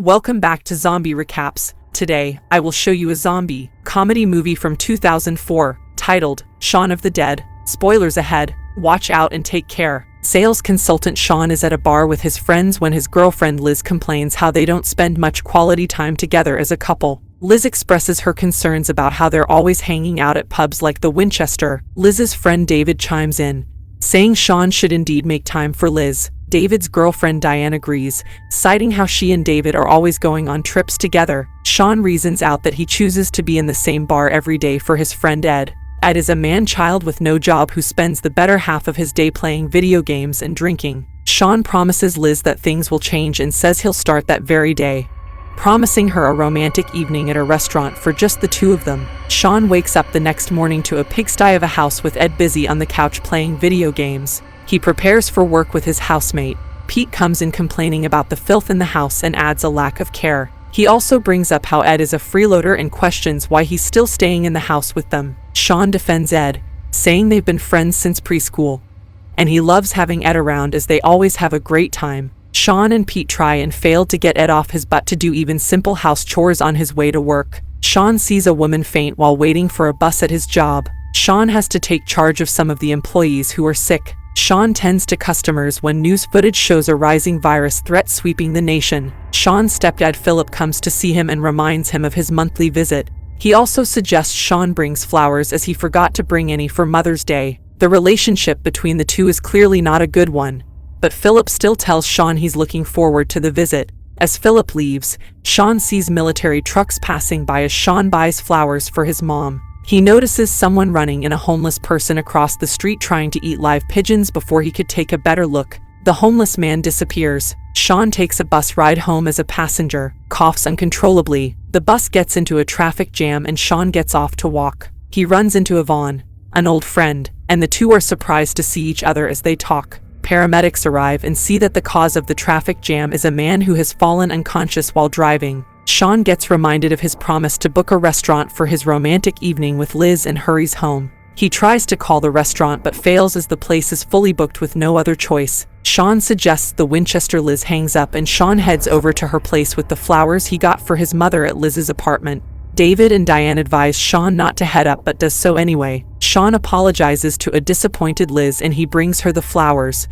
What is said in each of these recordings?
Welcome back to Zombie Recaps. Today, I will show you a zombie comedy movie from 2004, titled Shaun of the Dead. Spoilers ahead, watch out and take care. Sales consultant Shaun is at a bar with his friends when his girlfriend Liz complains how they don't spend much quality time together as a couple. Liz expresses her concerns about how they're always hanging out at pubs like the Winchester. Liz's friend David chimes in, saying Shaun should indeed make time for Liz. David's girlfriend Diane agrees, citing how she and David are always going on trips together. Shaun reasons out that he chooses to be in the same bar every day for his friend Ed. Ed is a man-child with no job who spends the better half of his day playing video games and drinking. Shaun promises Liz that things will change and says he'll start that very day, promising her a romantic evening at a restaurant for just the two of them. Shaun wakes up the next morning to a pigsty of a house with Ed busy on the couch playing video games. He prepares for work with his housemate. Pete comes in complaining about the filth in the house and adds a lack of care. He also brings up how Ed is a freeloader and questions why he's still staying in the house with them. Shaun defends Ed, saying they've been friends since preschool, and he loves having Ed around as they always have a great time. Shaun and Pete try and fail to get Ed off his butt to do even simple house chores on his way to work. Shaun sees a woman faint while waiting for a bus at his job. Shaun has to take charge of some of the employees who are sick. Shaun tends to customers when news footage shows a rising virus threat sweeping the nation. Shaun's stepdad Philip comes to see him and reminds him of his monthly visit. He also suggests Shaun brings flowers as he forgot to bring any for Mother's Day. The relationship between the two is clearly not a good one, but Philip still tells Shaun he's looking forward to the visit. As Philip leaves, Shaun sees military trucks passing by as Shaun buys flowers for his mom. He notices someone running and a homeless person across the street trying to eat live pigeons before he could take a better look. The homeless man disappears. Shaun takes a bus ride home as a passenger, coughs uncontrollably. The bus gets into a traffic jam and Shaun gets off to walk. He runs into Yvonne, an old friend, and the two are surprised to see each other as they talk. Paramedics arrive and see that the cause of the traffic jam is a man who has fallen unconscious while driving. Shaun gets reminded of his promise to book a restaurant for his romantic evening with Liz and hurries home. He tries to call the restaurant but fails as the place is fully booked with no other choice. Shaun suggests the Winchester. Liz hangs up and Shaun heads over to her place with the flowers he got for his mother at Liz's apartment. David and Diane advise Shaun not to head up but does so anyway. Shaun apologizes to a disappointed Liz and he brings her the flowers,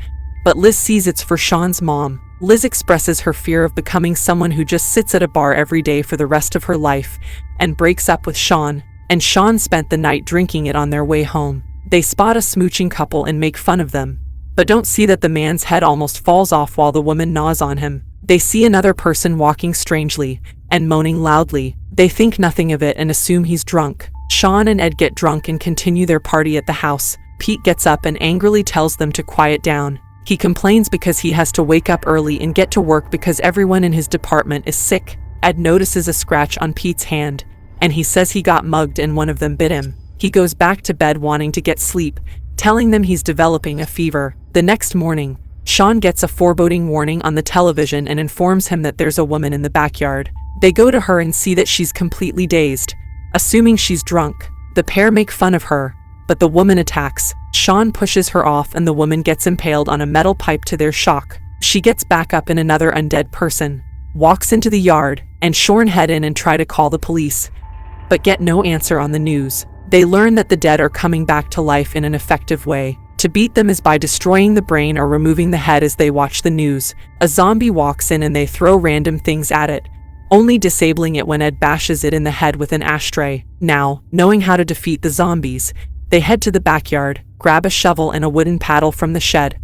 but Liz sees it's for Shaun's mom. Liz expresses her fear of becoming someone who just sits at a bar every day for the rest of her life and breaks up with Shaun, and Shaun spent the night drinking it on their way home. They spot a smooching couple and make fun of them, but don't see that the man's head almost falls off while the woman gnaws on him. They see another person walking strangely and moaning loudly. They think nothing of it and assume he's drunk. Shaun and Ed get drunk and continue their party at the house. Pete gets up and angrily tells them to quiet down. He complains because he has to wake up early and get to work because everyone in his department is sick. Ed notices a scratch on Pete's hand, and he says he got mugged and one of them bit him. He goes back to bed wanting to get sleep, telling them he's developing a fever. The next morning, Shaun gets a foreboding warning on the television and informs him that there's a woman in the backyard. They go to her and see that she's completely dazed. Assuming she's drunk, the pair make fun of her, but the woman attacks. Shaun pushes her off and the woman gets impaled on a metal pipe to their shock. She gets back up and another undead person walks into the yard, and Shaun head in and try to call the police, but get no answer on the news. They learn that the dead are coming back to life in an effective way. To beat them is by destroying the brain or removing the head. As they watch the news, a zombie walks in and they throw random things at it, only disabling it when Ed bashes it in the head with an ashtray. Now, knowing how to defeat the zombies, they head to the backyard, grab a shovel and a wooden paddle from the shed,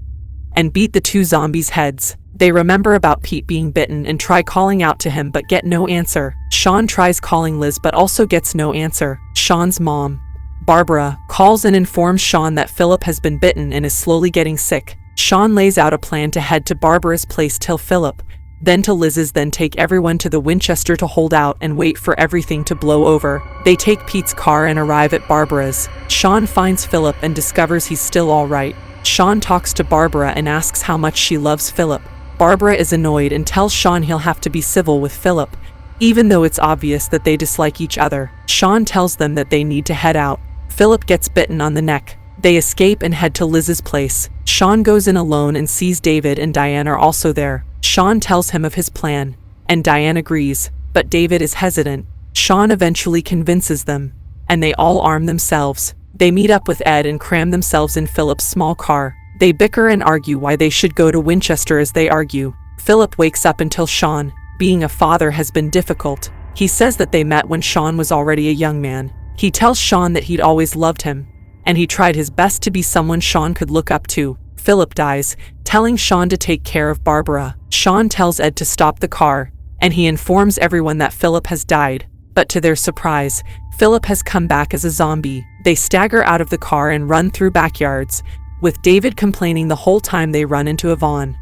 and beat the two zombies' heads. They remember about Pete being bitten and try calling out to him but get no answer. Shaun tries calling Liz but also gets no answer. Shaun's mom, Barbara, calls and informs Shaun that Philip has been bitten and is slowly getting sick. Shaun lays out a plan to head to Barbara's place, till Philip, then to Liz's, then take everyone to the Winchester to hold out and wait for everything to blow over. They take Pete's car and arrive at Barbara's. Shaun finds Philip and discovers he's still all right. Shaun talks to Barbara and asks how much she loves Philip. Barbara is annoyed and tells Shaun he'll have to be civil with Philip, even though it's obvious that they dislike each other. Shaun tells them that they need to head out. Philip gets bitten on the neck. They escape and head to Liz's place. Shaun goes in alone and sees David and Diane are also there. Shaun tells him of his plan, and Diane agrees, but David is hesitant. Shaun eventually convinces them, and they all arm themselves. They meet up with Ed and cram themselves in Philip's small car. They bicker and argue why they should go to Winchester. As they argue, Philip wakes up and tells Shaun, being a father has been difficult. He says that they met when Shaun was already a young man. He tells Shaun that he'd always loved him, and he tried his best to be someone Shaun could look up to. Philip dies, telling Shaun to take care of Barbara. Shaun tells Ed to stop the car, and he informs everyone that Philip has died. But to their surprise, Philip has come back as a zombie. They stagger out of the car and run through backyards, with David complaining the whole time they run into Yvonne,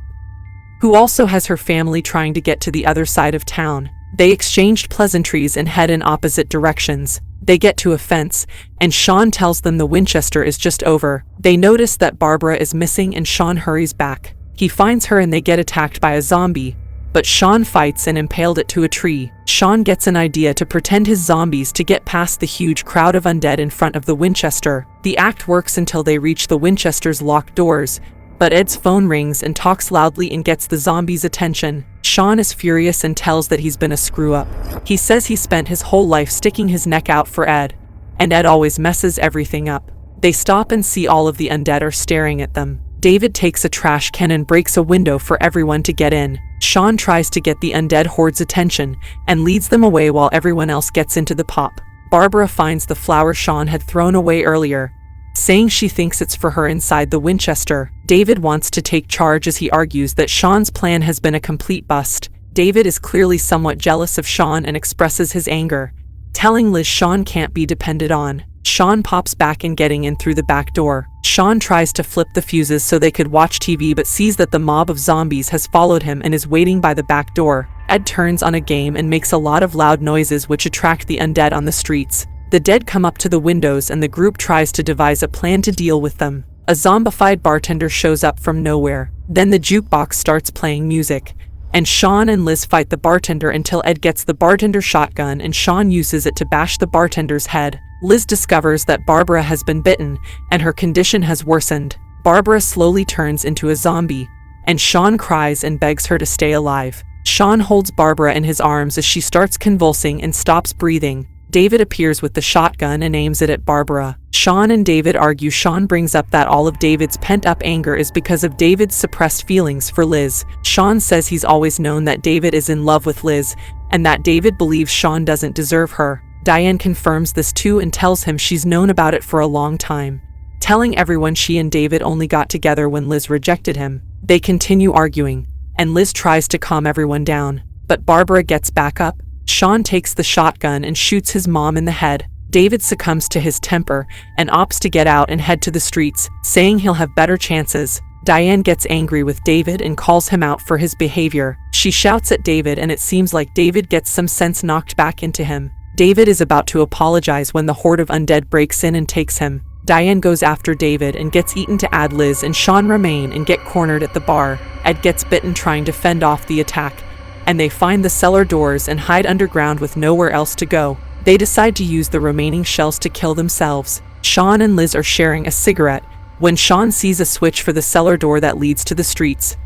who also has her family trying to get to the other side of town. They exchanged pleasantries and head in opposite directions. They get to a fence, and Shaun tells them the Winchester is just over. They notice that Barbara is missing and Shaun hurries back. He finds her and they get attacked by a zombie, but Shaun fights and impaled it to a tree. Shaun gets an idea to pretend his zombies to get past the huge crowd of undead in front of the Winchester. The act works until they reach the Winchester's locked doors, but Ed's phone rings and talks loudly and gets the zombies' attention. Shaun is furious and tells that he's been a screw-up. He says he spent his whole life sticking his neck out for Ed, and Ed always messes everything up. They stop and see all of the undead are staring at them. David takes a trash can and breaks a window for everyone to get in. Shaun tries to get the undead horde's attention and leads them away while everyone else gets into the pop. Barbara finds the flower Shaun had thrown away earlier, saying she thinks it's for her inside the Winchester. David wants to take charge as he argues that Shaun's plan has been a complete bust. David is clearly somewhat jealous of Shaun and expresses his anger, telling Liz Shaun can't be depended on. Shaun pops back and getting in through the back door. Shaun tries to flip the fuses so they could watch TV but sees that the mob of zombies has followed him and is waiting by the back door. Ed turns on a game and makes a lot of loud noises which attract the undead on the streets. The dead come up to the windows and the group tries to devise a plan to deal with them. A zombified bartender shows up from nowhere. Then the jukebox starts playing music, and Shaun and Liz fight the bartender until Ed gets the bartender's shotgun and Shaun uses it to bash the bartender's head. Liz discovers that Barbara has been bitten and her condition has worsened. Barbara slowly turns into a zombie, and Shaun cries and begs her to stay alive. Shaun holds Barbara in his arms as she starts convulsing and stops breathing. David appears with the shotgun and aims it at Barbara. Shaun and David argue. Shaun brings up that all of David's pent-up anger is because of David's suppressed feelings for Liz. Shaun says he's always known that David is in love with Liz, and that David believes Shaun doesn't deserve her. Diane confirms this too and tells him she's known about it for a long time, telling everyone she and David only got together when Liz rejected him. They continue arguing, and Liz tries to calm everyone down, but Barbara gets back up. Shaun takes the shotgun and shoots his mom in the head. David succumbs to his temper and opts to get out and head to the streets, saying he'll have better chances. Diane gets angry with David and calls him out for his behavior. She shouts at David and it seems like David gets some sense knocked back into him. David is about to apologize when the horde of undead breaks in and takes him. Diane goes after David and gets eaten to add. Liz and Shaun remain and get cornered at the bar. Ed gets bitten trying to fend off the attack, and they find the cellar doors and hide underground with nowhere else to go. They decide to use the remaining shells to kill themselves. Shaun and Liz are sharing a cigarette when Shaun sees a switch for the cellar door that leads to the streets.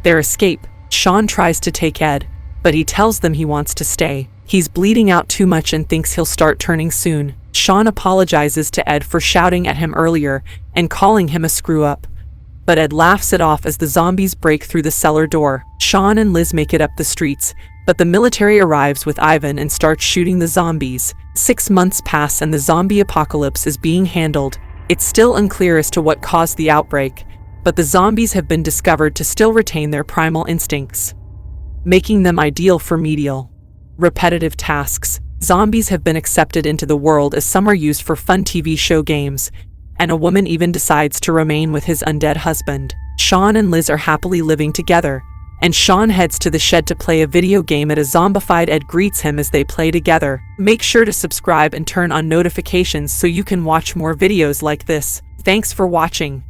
Their escape. Shaun tries to take Ed, but he tells them he wants to stay. He's bleeding out too much and thinks he'll start turning soon. Shaun apologizes to Ed for shouting at him earlier and calling him a screw-up, but Ed laughs it off as the zombies break through the cellar door. Shaun and Liz make it up the streets, but the military arrives with Ivan and starts shooting the zombies. 6 months pass and the zombie apocalypse is being handled. It's still unclear as to what caused the outbreak, but the zombies have been discovered to still retain their primal instincts, making them ideal for menial, repetitive tasks. Zombies have been accepted into the world as some are used for fun TV show games, and a woman even decides to remain with his undead husband. Shaun and Liz are happily living together, and Shaun heads to the shed to play a video game at a zombified Ed greets him as they play together. Make sure to subscribe and turn on notifications so you can watch more videos like this. Thanks for watching.